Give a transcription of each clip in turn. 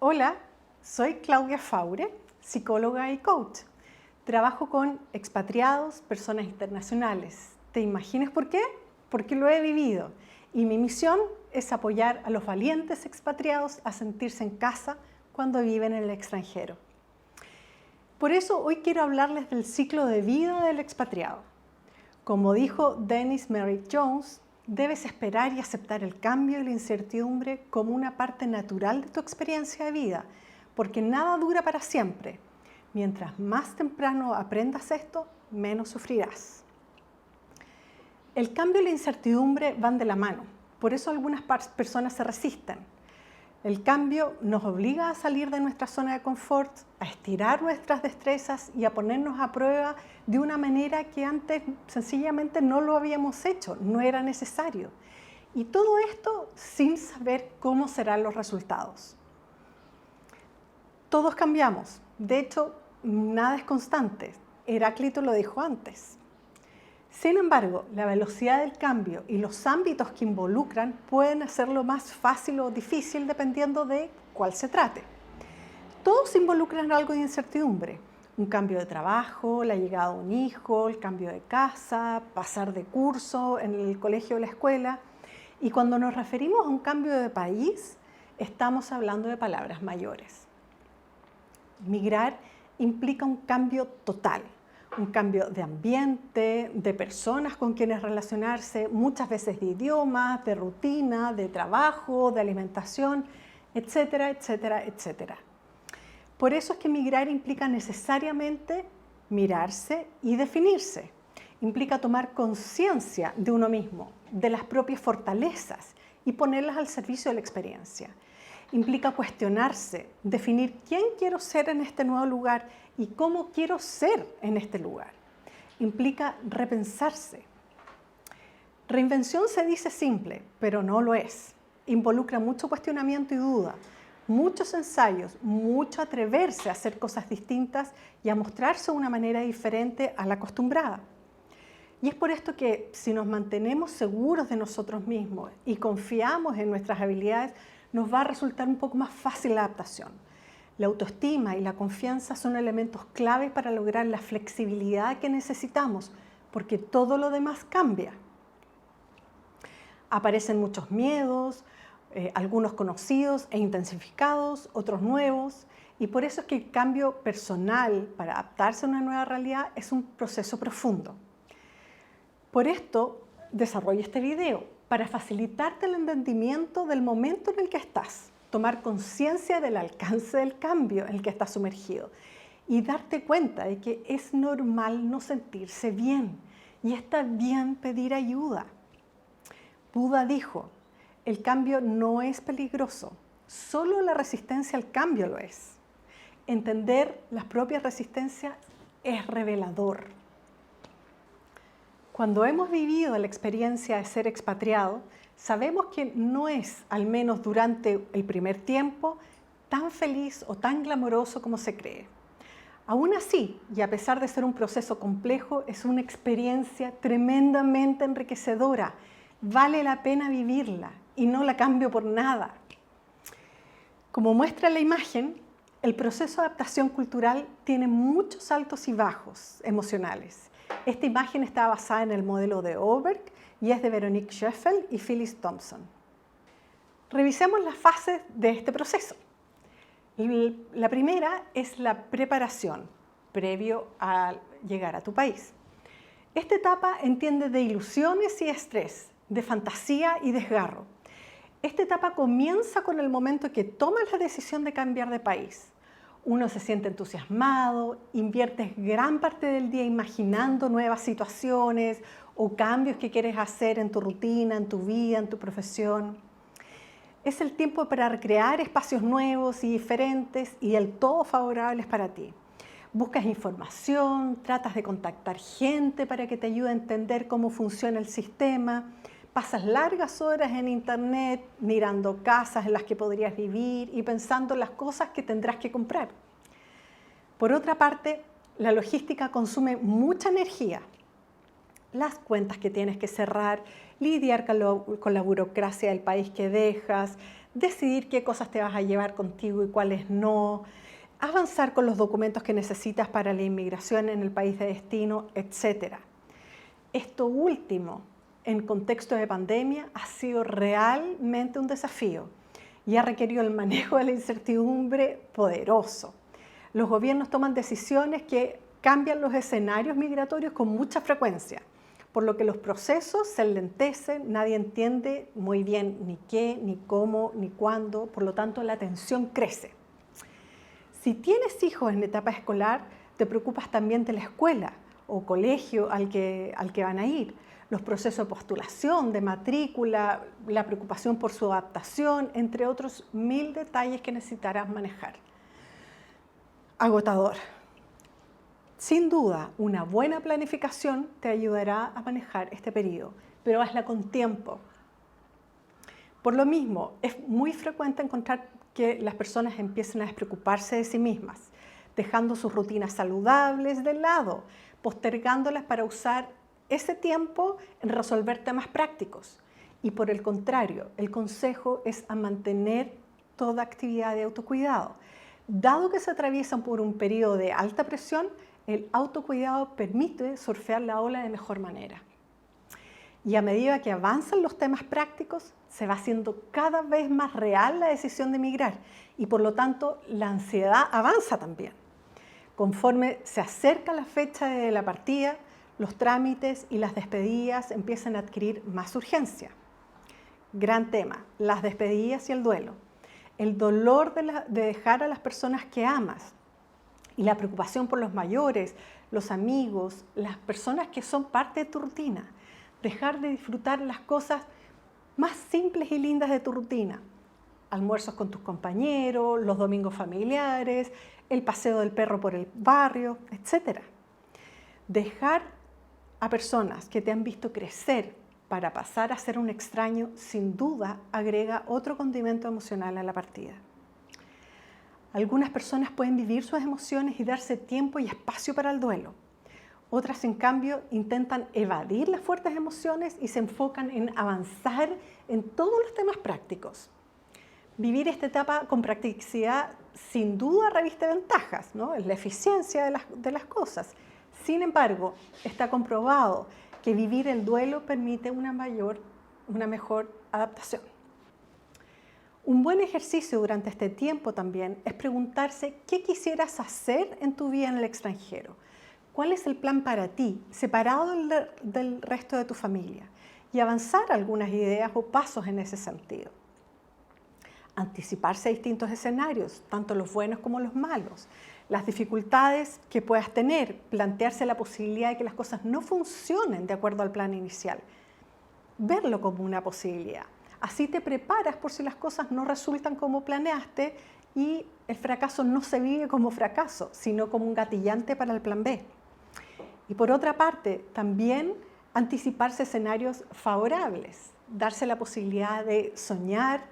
Hola, soy Claudia Faure, psicóloga y coach. Trabajo con expatriados, personas internacionales. ¿Te imaginas por qué? Porque lo he vivido. Y mi misión es apoyar a los valientes expatriados a sentirse en casa cuando viven en el extranjero. Por eso hoy quiero hablarles del ciclo de vida del expatriado. Como dijo Dennis Merritt Jones, debes esperar y aceptar el cambio y la incertidumbre como una parte natural de tu experiencia de vida, porque nada dura para siempre. Mientras más temprano aprendas esto, menos sufrirás. El cambio y la incertidumbre van de la mano, por eso algunas personas se resisten. El cambio nos obliga a salir de nuestra zona de confort, a estirar nuestras destrezas y a ponernos a prueba de una manera que antes sencillamente no lo habíamos hecho, no era necesario. Y todo esto sin saber cómo serán los resultados. Todos cambiamos, de hecho, nada es constante. Heráclito lo dijo antes. Sin embargo, la velocidad del cambio y los ámbitos que involucran pueden hacerlo más fácil o difícil dependiendo de cuál se trate. Todos involucran algo de incertidumbre. Un cambio de trabajo, la llegada de un hijo, el cambio de casa, pasar de curso en el colegio o la escuela. Y cuando nos referimos a un cambio de país, estamos hablando de palabras mayores. Migrar implica un cambio total. Un cambio de ambiente, de personas con quienes relacionarse, muchas veces de idioma, de rutina, de trabajo, de alimentación, etcétera, etcétera, etcétera. Por eso es que migrar implica necesariamente mirarse y definirse. Implica tomar conciencia de uno mismo, de las propias fortalezas y ponerlas al servicio de la experiencia. Implica cuestionarse, definir quién quiero ser en este nuevo lugar y cómo quiero ser en este lugar. Implica repensarse. Reinvención se dice simple, pero no lo es. Involucra mucho cuestionamiento y duda, muchos ensayos, mucho atreverse a hacer cosas distintas y a mostrarse de una manera diferente a la acostumbrada. Y es por esto que si nos mantenemos seguros de nosotros mismos y confiamos en nuestras habilidades, nos va a resultar un poco más fácil la adaptación. La autoestima y la confianza son elementos clave para lograr la flexibilidad que necesitamos, porque todo lo demás cambia. Aparecen muchos miedos, algunos conocidos e intensificados, otros nuevos, y por eso es que el cambio personal para adaptarse a una nueva realidad es un proceso profundo. Por esto desarrollo este video, para facilitarte el entendimiento del momento en el que estás, tomar conciencia del alcance del cambio en el que estás sumergido y darte cuenta de que es normal no sentirse bien y está bien pedir ayuda. Buda dijo, el cambio no es peligroso, solo la resistencia al cambio lo es. Entender las propias resistencias es revelador. Cuando hemos vivido la experiencia de ser expatriado, sabemos que no es, al menos durante el primer tiempo, tan feliz o tan glamoroso como se cree. Aún así, y a pesar de ser un proceso complejo, es una experiencia tremendamente enriquecedora. Vale la pena vivirla y no la cambio por nada. Como muestra la imagen, el proceso de adaptación cultural tiene muchos altos y bajos emocionales. Esta imagen está basada en el modelo de Oberg y es de Veronique Scheffel y Phyllis Thompson. Revisemos las fases de este proceso. La primera es la preparación, previo a llegar a tu país. Esta etapa entiende de ilusiones y estrés, de fantasía y desgarro. Esta etapa comienza con el momento que tomas la decisión de cambiar de país. Uno se siente entusiasmado, inviertes gran parte del día imaginando nuevas situaciones o cambios que quieres hacer en tu rutina, en tu vida, en tu profesión. Es el tiempo para recrear espacios nuevos y diferentes y del todo favorables para ti. Buscas información, tratas de contactar gente para que te ayude a entender cómo funciona el sistema. Pasas largas horas en internet mirando casas en las que podrías vivir y pensando en las cosas que tendrás que comprar. Por otra parte, la logística consume mucha energía. Las cuentas que tienes que cerrar, lidiar con la burocracia del país que dejas, decidir qué cosas te vas a llevar contigo y cuáles no, avanzar con los documentos que necesitas para la inmigración en el país de destino, etc. Esto último, en contexto de pandemia, ha sido realmente un desafío y ha requerido el manejo de la incertidumbre poderoso. Los gobiernos toman decisiones que cambian los escenarios migratorios con mucha frecuencia, por lo que los procesos se enlentecen, nadie entiende muy bien ni qué, ni cómo, ni cuándo, por lo tanto la tensión crece. Si tienes hijos en etapa escolar, te preocupas también de la escuela o colegio al que van a ir, los procesos de postulación, de matrícula, la preocupación por su adaptación, entre otros 1000 detalles que necesitarás manejar. Agotador. Sin duda, una buena planificación te ayudará a manejar este periodo, pero hazla con tiempo. Por lo mismo, es muy frecuente encontrar que las personas empiecen a despreocuparse de sí mismas, dejando sus rutinas saludables de lado, postergándolas para usar ese tiempo en resolver temas prácticos. Y por el contrario, el consejo es a mantener toda actividad de autocuidado. Dado que se atraviesan por un periodo de alta presión, el autocuidado permite surfear la ola de mejor manera. Y a medida que avanzan los temas prácticos, se va haciendo cada vez más real la decisión de emigrar y por lo tanto la ansiedad avanza también. Conforme se acerca la fecha de la partida, los trámites y las despedidas empiezan a adquirir más urgencia. Gran tema, las despedidas y el duelo. El dolor de dejar a las personas que amas y la preocupación por los mayores, los amigos, las personas que son parte de tu rutina. Dejar de disfrutar las cosas más simples y lindas de tu rutina. Almuerzos con tus compañeros, los domingos familiares, el paseo del perro por el barrio, etc. Dejar a personas que te han visto crecer para pasar a ser un extraño, sin duda agrega otro condimento emocional a la partida. Algunas personas pueden vivir sus emociones y darse tiempo y espacio para el duelo. Otras, en cambio, intentan evadir las fuertes emociones y se enfocan en avanzar en todos los temas prácticos. Vivir esta etapa con practicidad sin duda reviste ventajas, ¿no? Es la eficiencia de las cosas. Sin embargo, está comprobado que vivir el duelo permite una mejor adaptación. Un buen ejercicio durante este tiempo también es preguntarse qué quisieras hacer en tu vida en el extranjero. ¿Cuál es el plan para ti, separado del resto de tu familia? Y avanzar algunas ideas o pasos en ese sentido. Anticiparse a distintos escenarios, tanto los buenos como los malos. Las dificultades que puedas tener, plantearse la posibilidad de que las cosas no funcionen de acuerdo al plan inicial. Verlo como una posibilidad. Así te preparas por si las cosas no resultan como planeaste y el fracaso no se vive como fracaso, sino como un gatillante para el plan B. Y por otra parte, también anticiparse escenarios favorables, darse la posibilidad de soñar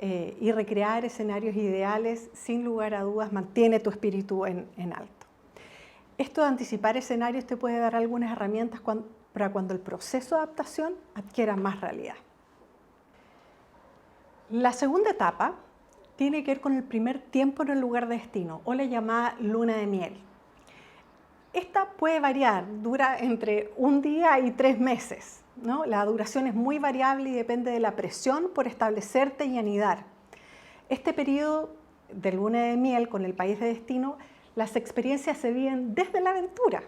y recrear escenarios ideales, sin lugar a dudas, mantiene tu espíritu en alto. Esto de anticipar escenarios te puede dar algunas herramientas para cuando el proceso de adaptación adquiera más realidad. La segunda etapa tiene que ver con el primer tiempo en el lugar de destino, o la llamada luna de miel. Esta puede variar, dura entre un día y 3 meses, ¿no? La duración es muy variable y depende de la presión por establecerte y anidar. Este periodo de luna de miel con el país de destino, las experiencias se viven desde la aventura,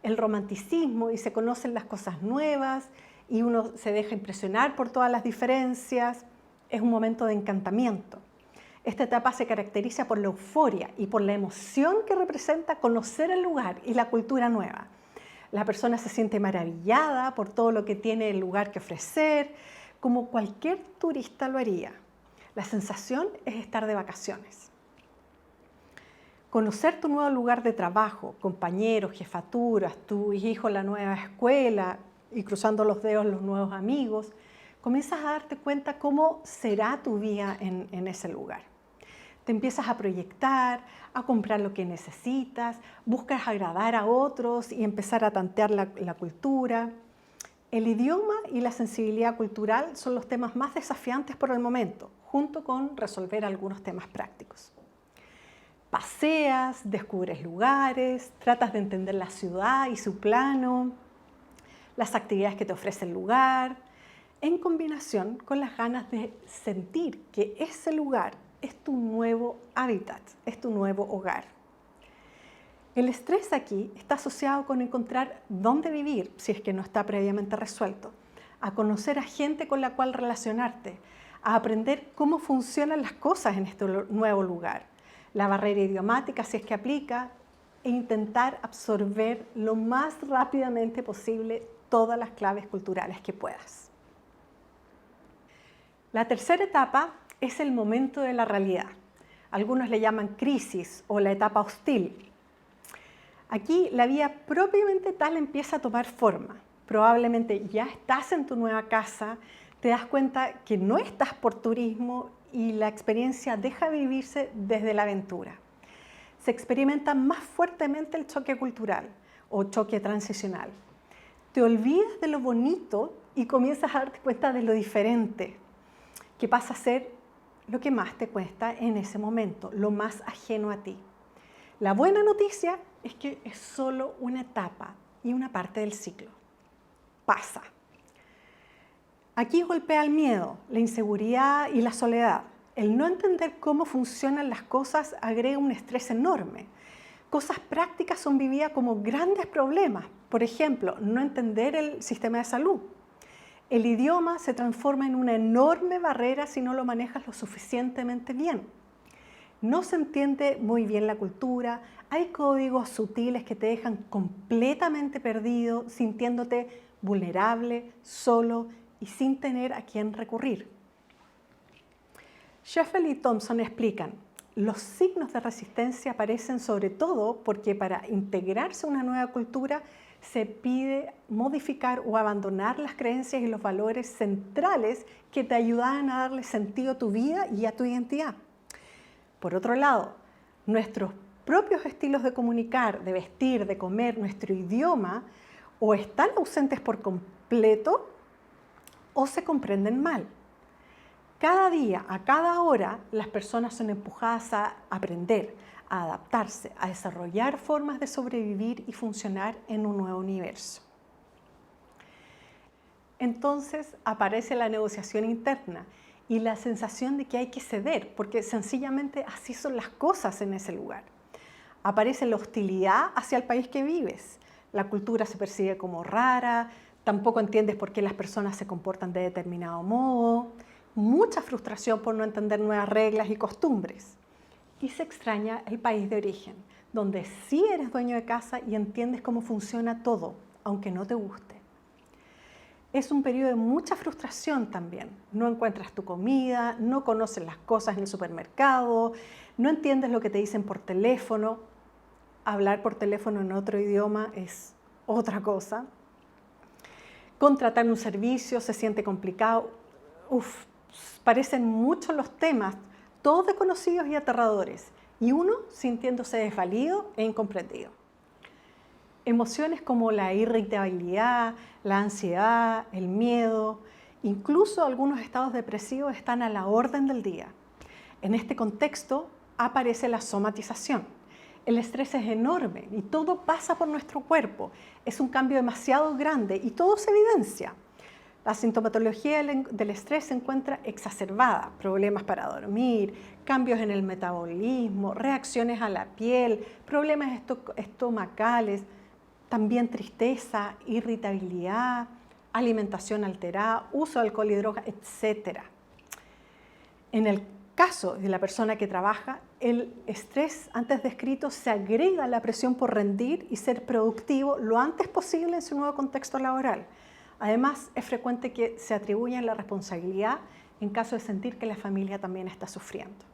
el romanticismo y se conocen las cosas nuevas y uno se deja impresionar por todas las diferencias. Es un momento de encantamiento. Esta etapa se caracteriza por la euforia y por la emoción que representa conocer el lugar y la cultura nueva. La persona se siente maravillada por todo lo que tiene el lugar que ofrecer, como cualquier turista lo haría. La sensación es estar de vacaciones. Conocer tu nuevo lugar de trabajo, compañeros, jefaturas, tu hijo en la nueva escuela y cruzando los dedos los nuevos amigos, comienzas a darte cuenta cómo será tu vida en ese lugar. Te empiezas a proyectar, a comprar lo que necesitas, buscas agradar a otros y empezar a tantear la cultura. El idioma y la sensibilidad cultural son los temas más desafiantes por el momento, junto con resolver algunos temas prácticos. Paseas, descubres lugares, tratas de entender la ciudad y su plano, las actividades que te ofrece el lugar, en combinación con las ganas de sentir que ese lugar es tu nuevo hábitat, es tu nuevo hogar. El estrés aquí está asociado con encontrar dónde vivir, si es que no está previamente resuelto, a conocer a gente con la cual relacionarte, a aprender cómo funcionan las cosas en este nuevo lugar, la barrera idiomática si es que aplica, e intentar absorber lo más rápidamente posible todas las claves culturales que puedas. La tercera etapa es el momento de la realidad. Algunos le llaman crisis o la etapa hostil. Aquí la vida propiamente tal empieza a tomar forma. Probablemente ya estás en tu nueva casa, te das cuenta que no estás por turismo y la experiencia deja de vivirse desde la aventura. Se experimenta más fuertemente el choque cultural o choque transicional. Te olvidas de lo bonito y comienzas a darte cuenta de lo diferente, que pasa a ser lo que más te cuesta en ese momento, lo más ajeno a ti. La buena noticia es que es solo una etapa y una parte del ciclo. Pasa. Aquí golpea el miedo, la inseguridad y la soledad. El no entender cómo funcionan las cosas agrega un estrés enorme. Cosas prácticas son vividas como grandes problemas. Por ejemplo, no entender el sistema de salud. El idioma se transforma en una enorme barrera si no lo manejas lo suficientemente bien. No se entiende muy bien la cultura, hay códigos sutiles que te dejan completamente perdido, sintiéndote vulnerable, solo y sin tener a quién recurrir. Sheffield y Thompson explican, los signos de resistencia aparecen sobre todo porque para integrarse a una nueva cultura se pide modificar o abandonar las creencias y los valores centrales que te ayudan a darle sentido a tu vida y a tu identidad. Por otro lado, nuestros propios estilos de comunicar, de vestir, de comer, nuestro idioma, o están ausentes por completo o se comprenden mal. Cada día, a cada hora, las personas son empujadas a aprender, a adaptarse, a desarrollar formas de sobrevivir y funcionar en un nuevo universo. Entonces aparece la negociación interna y la sensación de que hay que ceder, porque sencillamente así son las cosas en ese lugar. Aparece la hostilidad hacia el país que vives. La cultura se percibe como rara, tampoco entiendes por qué las personas se comportan de determinado modo, mucha frustración por no entender nuevas reglas y costumbres. Y se extraña el país de origen, donde sí eres dueño de casa y entiendes cómo funciona todo, aunque no te guste. Es un periodo de mucha frustración también. No encuentras tu comida, no conoces las cosas en el supermercado, no entiendes lo que te dicen por teléfono. Hablar por teléfono en otro idioma es otra cosa. Contratar un servicio se siente complicado. Parecen muchos los temas, todos desconocidos y aterradores, y uno sintiéndose desvalido e incomprendido. Emociones como la irritabilidad, la ansiedad, el miedo, incluso algunos estados depresivos están a la orden del día. En este contexto aparece la somatización. El estrés es enorme y todo pasa por nuestro cuerpo. Es un cambio demasiado grande y todo se evidencia. La sintomatología del estrés se encuentra exacerbada, problemas para dormir, cambios en el metabolismo, reacciones a la piel, problemas estomacales, también tristeza, irritabilidad, alimentación alterada, uso de alcohol y drogas, etc. En el caso de la persona que trabaja, el estrés antes descrito se agrega a la presión por rendir y ser productivo lo antes posible en su nuevo contexto laboral. Además, es frecuente que se atribuya la responsabilidad en caso de sentir que la familia también está sufriendo.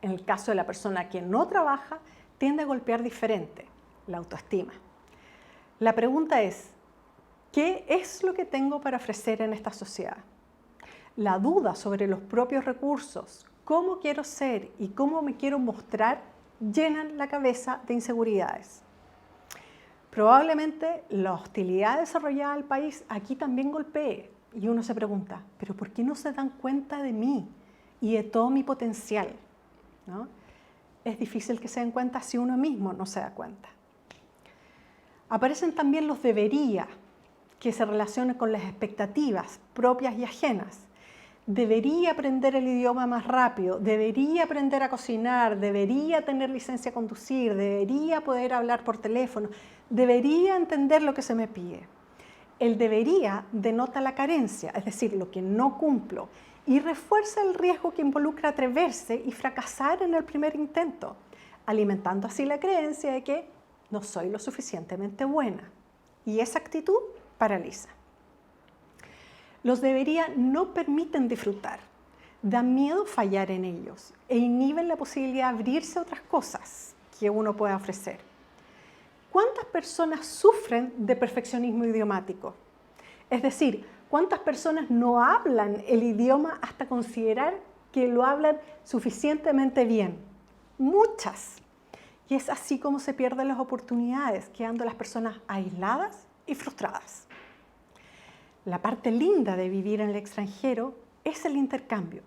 En el caso de la persona que no trabaja, tiende a golpear diferente la autoestima. La pregunta es, ¿qué es lo que tengo para ofrecer en esta sociedad? La duda sobre los propios recursos, cómo quiero ser y cómo me quiero mostrar, llenan la cabeza de inseguridades. Probablemente la hostilidad desarrollada al país aquí también golpee, Y uno se pregunta, ¿pero por qué no se dan cuenta de mí y de todo mi potencial? ¿No? Es difícil que se den cuenta si uno mismo no se da cuenta. Aparecen también los debería, que se relacionan con las expectativas propias y ajenas. Debería aprender el idioma más rápido, debería aprender a cocinar, debería tener licencia a conducir, debería poder hablar por teléfono, debería entender lo que se me pide. El debería denota la carencia, es decir, lo que no cumplo, y refuerza el riesgo que involucra atreverse y fracasar en el primer intento, alimentando así la creencia de que no soy lo suficientemente buena. Y esa actitud paraliza. Los debería no permiten disfrutar, dan miedo fallar en ellos e inhiben la posibilidad de abrirse a otras cosas que uno pueda ofrecer. ¿Cuántas personas sufren de perfeccionismo idiomático? Es decir, ¿cuántas personas no hablan el idioma hasta considerar que lo hablan suficientemente bien? Muchas. Y es así como se pierden las oportunidades, quedando las personas aisladas y frustradas. La parte linda de vivir en el extranjero es el intercambio.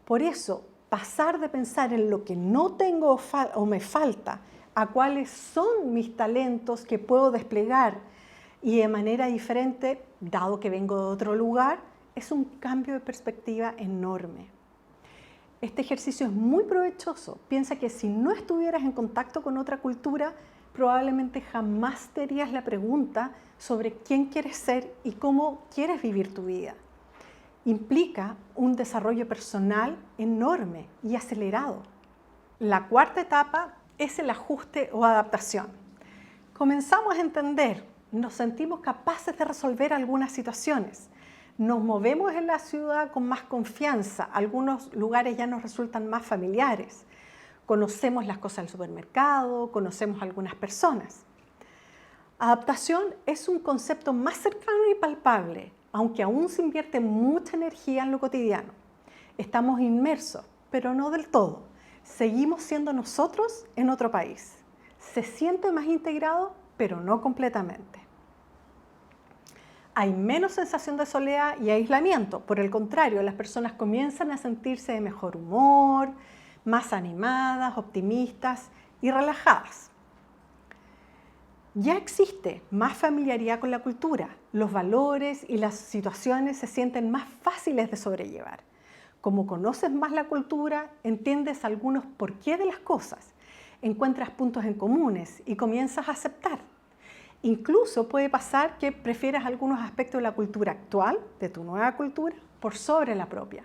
Por eso, pasar de pensar en lo que no tengo o me falta a cuáles son mis talentos que puedo desplegar y de manera diferente, dado que vengo de otro lugar, es un cambio de perspectiva enorme. Este ejercicio es muy provechoso. Piensa que si no estuvieras en contacto con otra cultura, probablemente jamás te harías la pregunta sobre quién quieres ser y cómo quieres vivir tu vida. Implica un desarrollo personal enorme y acelerado. La cuarta etapa es el ajuste o adaptación. Comenzamos a entender, nos sentimos capaces de resolver algunas situaciones. Nos movemos en la ciudad con más confianza, algunos lugares ya nos resultan más familiares. Conocemos las cosas del supermercado, conocemos a algunas personas. Adaptación es un concepto más cercano y palpable, aunque aún se invierte mucha energía en lo cotidiano. Estamos inmersos, pero no del todo. Seguimos siendo nosotros en otro país. Se siente más integrado, pero no completamente. Hay menos sensación de soledad y aislamiento. Por el contrario, las personas comienzan a sentirse de mejor humor, más animadas, optimistas y relajadas. Ya existe más familiaridad con la cultura. Los valores y las situaciones se sienten más fáciles de sobrellevar. Como conoces más la cultura, entiendes algunos porqué de las cosas, encuentras puntos en comunes y comienzas a aceptar. Incluso puede pasar que prefieras algunos aspectos de la cultura actual, de tu nueva cultura, por sobre la propia.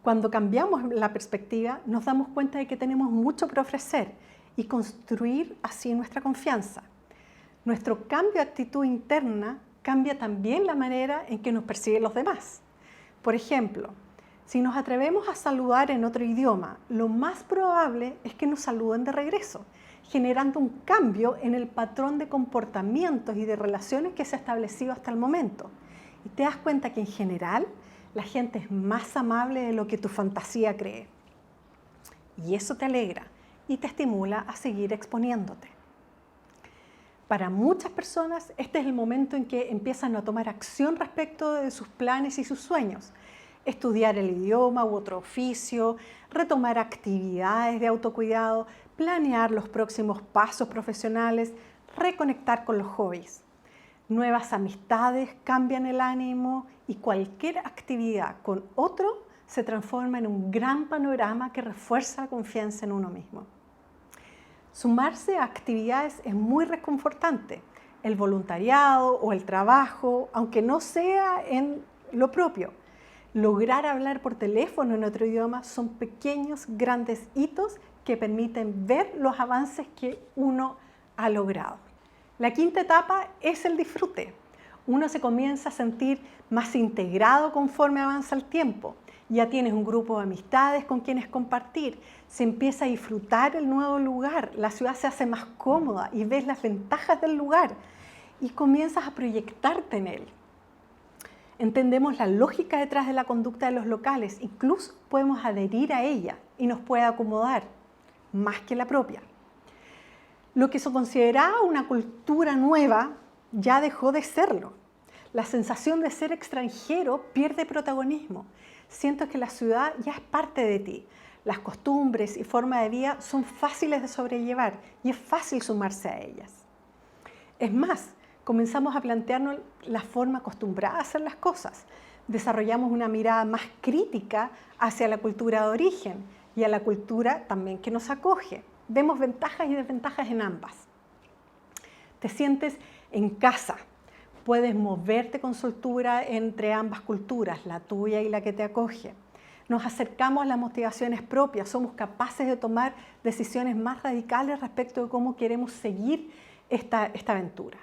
Cuando cambiamos la perspectiva, nos damos cuenta de que tenemos mucho por ofrecer y construir así nuestra confianza. Nuestro cambio de actitud interna cambia también la manera en que nos perciben los demás. Por ejemplo, si nos atrevemos a saludar en otro idioma, lo más probable es que nos saluden de regreso, generando un cambio en el patrón de comportamientos y de relaciones que se ha establecido hasta el momento. Y te das cuenta que en general la gente es más amable de lo que tu fantasía cree. Y eso te alegra y te estimula a seguir exponiéndote. Para muchas personas, este es el momento en que empiezan a tomar acción respecto de sus planes y sus sueños. Estudiar el idioma u otro oficio, retomar actividades de autocuidado, planear los próximos pasos profesionales, reconectar con los hobbies. Nuevas amistades cambian el ánimo y cualquier actividad con otro se transforma en un gran panorama que refuerza la confianza en uno mismo. Sumarse a actividades es muy reconfortante. El voluntariado o el trabajo, aunque no sea en lo propio. Lograr hablar por teléfono en otro idioma son pequeños, grandes hitos que permiten ver los avances que uno ha logrado. La quinta etapa es el disfrute. Uno se comienza a sentir más integrado conforme avanza el tiempo. Ya tienes un grupo de amistades con quienes compartir. Se empieza a disfrutar el nuevo lugar. La ciudad se hace más cómoda y ves las ventajas del lugar y comienzas a proyectarte en él. Entendemos la lógica detrás de la conducta de los locales. Incluso podemos adherir a ella y nos puede acomodar más que la propia. Lo que se consideraba una cultura nueva ya dejó de serlo. La sensación de ser extranjero pierde protagonismo. Sientes que la ciudad ya es parte de ti. Las costumbres y forma de vida son fáciles de sobrellevar y es fácil sumarse a ellas. Es más, comenzamos a plantearnos la forma acostumbrada a hacer las cosas. Desarrollamos una mirada más crítica hacia la cultura de origen y a la cultura también que nos acoge. Vemos ventajas y desventajas en ambas. Te sientes en casa. Puedes moverte con soltura entre ambas culturas, la tuya y la que te acoge. Nos acercamos a las motivaciones propias, somos capaces de tomar decisiones más radicales respecto de cómo queremos seguir esta aventura.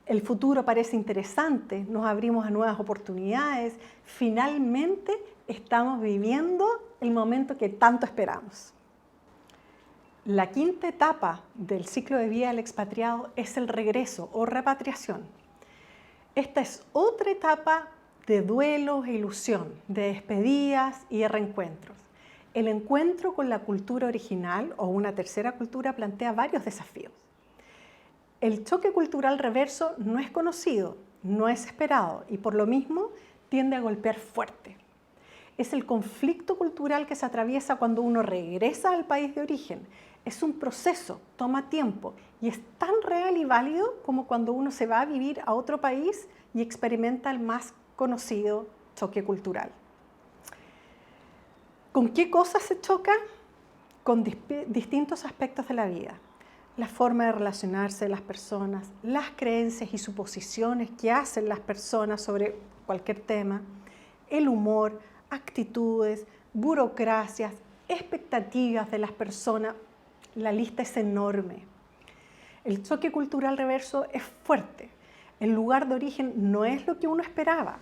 El futuro parece interesante, nos abrimos a nuevas oportunidades, finalmente estamos viviendo el momento que tanto esperamos. La quinta etapa del ciclo de vida del expatriado es el regreso o repatriación. Esta es otra etapa de duelo e ilusión, de despedidas y de reencuentros. El encuentro con la cultura original o una tercera cultura plantea varios desafíos. El choque cultural reverso no es conocido, no es esperado y por lo mismo tiende a golpear fuerte. Es el conflicto cultural que se atraviesa cuando uno regresa al país de origen. Es un proceso, toma tiempo y es tan real y válido como cuando uno se va a vivir a otro país y experimenta el más conocido choque cultural. ¿Con qué cosas se choca? Con distintos aspectos de la vida. La forma de relacionarse de las personas, las creencias y suposiciones que hacen las personas sobre cualquier tema, el humor, actitudes, burocracias, expectativas de las personas. La lista es enorme. El choque cultural reverso es fuerte. El lugar de origen no es lo que uno esperaba.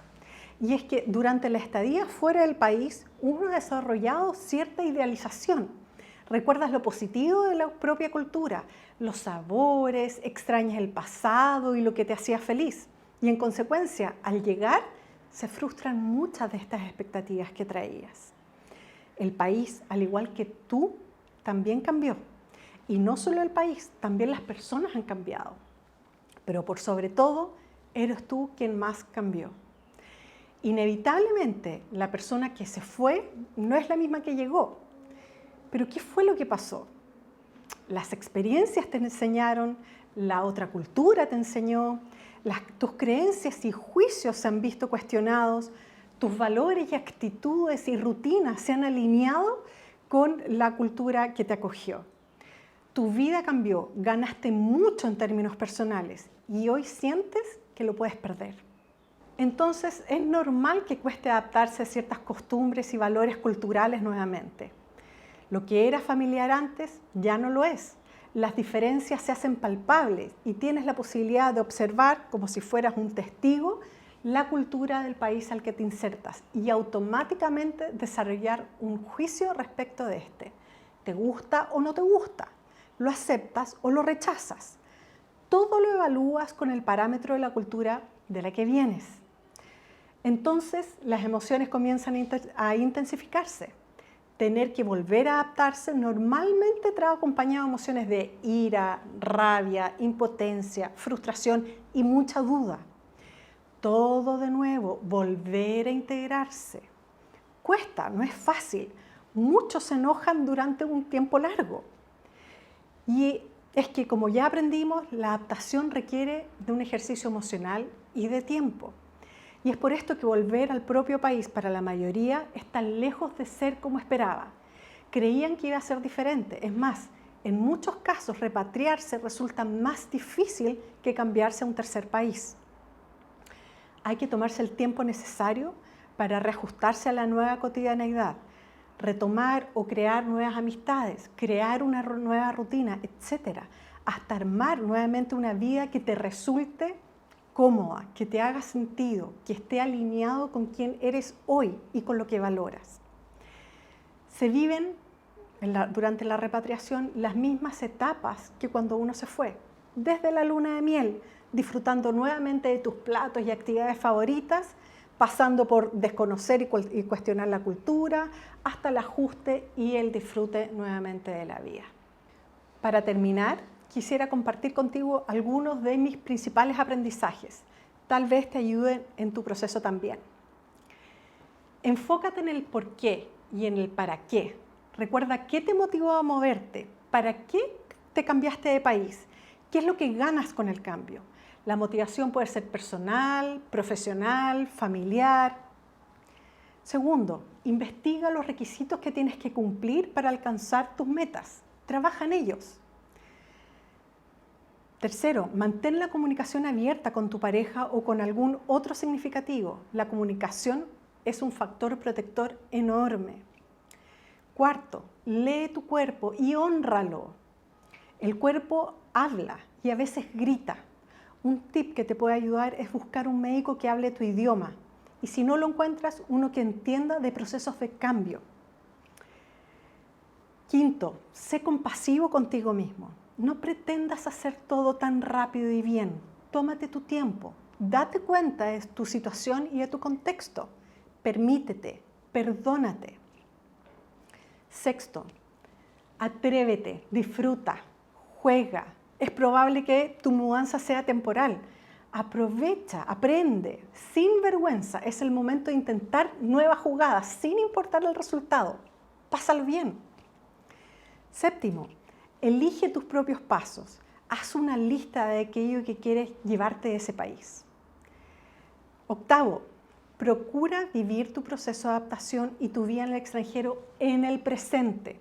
Y es que durante la estadía fuera del país, uno ha desarrollado cierta idealización. Recuerdas lo positivo de la propia cultura, los sabores, extrañas el pasado y lo que te hacía feliz. Y en consecuencia, al llegar, se frustran muchas de estas expectativas que traías. El país, al igual que tú, también cambió. Y no solo el país, también las personas han cambiado. Pero por sobre todo, eres tú quien más cambió. Inevitablemente, la persona que se fue no es la misma que llegó. Pero ¿qué fue lo que pasó? Las experiencias te enseñaron, la otra cultura te enseñó, tus creencias y juicios se han visto cuestionados, tus valores y actitudes y rutinas se han alineado con la cultura que te acogió. Tu vida cambió, ganaste mucho en términos personales y hoy sientes que lo puedes perder. Entonces es normal que cueste adaptarse a ciertas costumbres y valores culturales nuevamente. Lo que era familiar antes ya no lo es. Las diferencias se hacen palpables y tienes la posibilidad de observar, como si fueras un testigo, la cultura del país al que te insertas y automáticamente desarrollar un juicio respecto de este. ¿Te gusta o no te gusta? ¿Lo aceptas o lo rechazas? Todo lo evalúas con el parámetro de la cultura de la que vienes. Entonces las emociones comienzan a intensificarse. Tener que volver a adaptarse normalmente trae acompañado emociones de ira, rabia, impotencia, frustración y mucha duda. Todo de nuevo, volver a integrarse. Cuesta, no es fácil. Muchos se enojan durante un tiempo largo. Y es que, como ya aprendimos, la adaptación requiere de un ejercicio emocional y de tiempo. Y es por esto que volver al propio país para la mayoría está lejos de ser como esperaba. Creían que iba a ser diferente. Es más, en muchos casos repatriarse resulta más difícil que cambiarse a un tercer país. Hay que tomarse el tiempo necesario para reajustarse a la nueva cotidianeidad, retomar o crear nuevas amistades, crear una nueva rutina, etc. Hasta armar nuevamente una vida que te resulte cómoda, que te haga sentido, que esté alineado con quién eres hoy y con lo que valoras. Se viven durante la repatriación las mismas etapas que cuando uno se fue, desde la luna de miel, disfrutando nuevamente de tus platos y actividades favoritas, pasando por desconocer y cuestionar la cultura, hasta el ajuste y el disfrute nuevamente de la vida. Para terminar, quisiera compartir contigo algunos de mis principales aprendizajes. tal vez te ayuden en tu proceso también. Enfócate en el por qué y en el para qué. Recuerda qué te motivó a moverte, para qué te cambiaste de país, qué es lo que ganas con el cambio. La motivación puede ser personal, profesional, familiar. Segundo, investiga los requisitos que tienes que cumplir para alcanzar tus metas. Trabaja en ellos. Tercero, mantén la comunicación abierta con tu pareja o con algún otro significativo. La comunicación es un factor protector enorme. Cuarto, lee tu cuerpo y hónralo. El cuerpo habla y a veces grita. Un tip que te puede ayudar es buscar un médico que hable tu idioma. Y si no lo encuentras, uno que entienda de procesos de cambio. Quinto, sé compasivo contigo mismo. No pretendas hacer todo tan rápido y bien. Tómate tu tiempo. Date cuenta de tu situación y de tu contexto. Permítete, perdónate. Sexto, atrévete, disfruta, juega. Es probable que tu mudanza sea temporal. Aprovecha, aprende, sin vergüenza. Es el momento de intentar nuevas jugadas, sin importar el resultado. Pásalo bien. Séptimo, elige tus propios pasos. Haz una lista de aquello que quieres llevarte de ese país. Octavo, procura vivir tu proceso de adaptación y tu vida en el extranjero en el presente.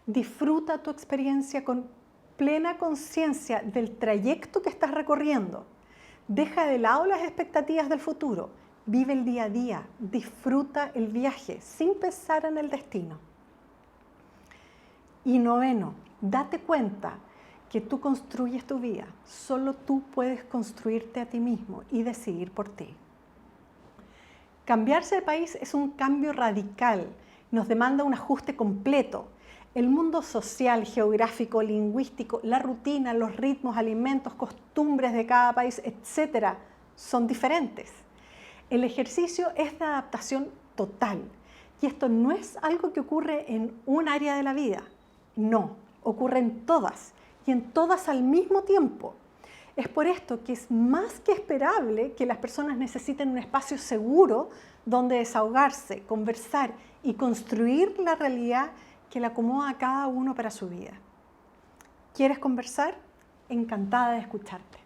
Disfruta tu experiencia con plena conciencia del trayecto que estás recorriendo. Deja de lado las expectativas del futuro. Vive el día a día. Disfruta el viaje sin pensar en el destino. Y noveno, date cuenta que tú construyes tu vida. Solo tú puedes construirte a ti mismo y decidir por ti. Cambiarse de país es un cambio radical. Nos demanda un ajuste completo. El mundo social, geográfico, lingüístico, la rutina, los ritmos, alimentos, costumbres de cada país, etc., son diferentes. El ejercicio es de adaptación total. Y esto no es algo que ocurre en un área de la vida. No, ocurre en todas y en todas al mismo tiempo. Es por esto que es más que esperable que las personas necesiten un espacio seguro donde desahogarse, conversar y construir la realidad que le acomoda a cada uno para su vida. ¿Quieres conversar? Encantada de escucharte.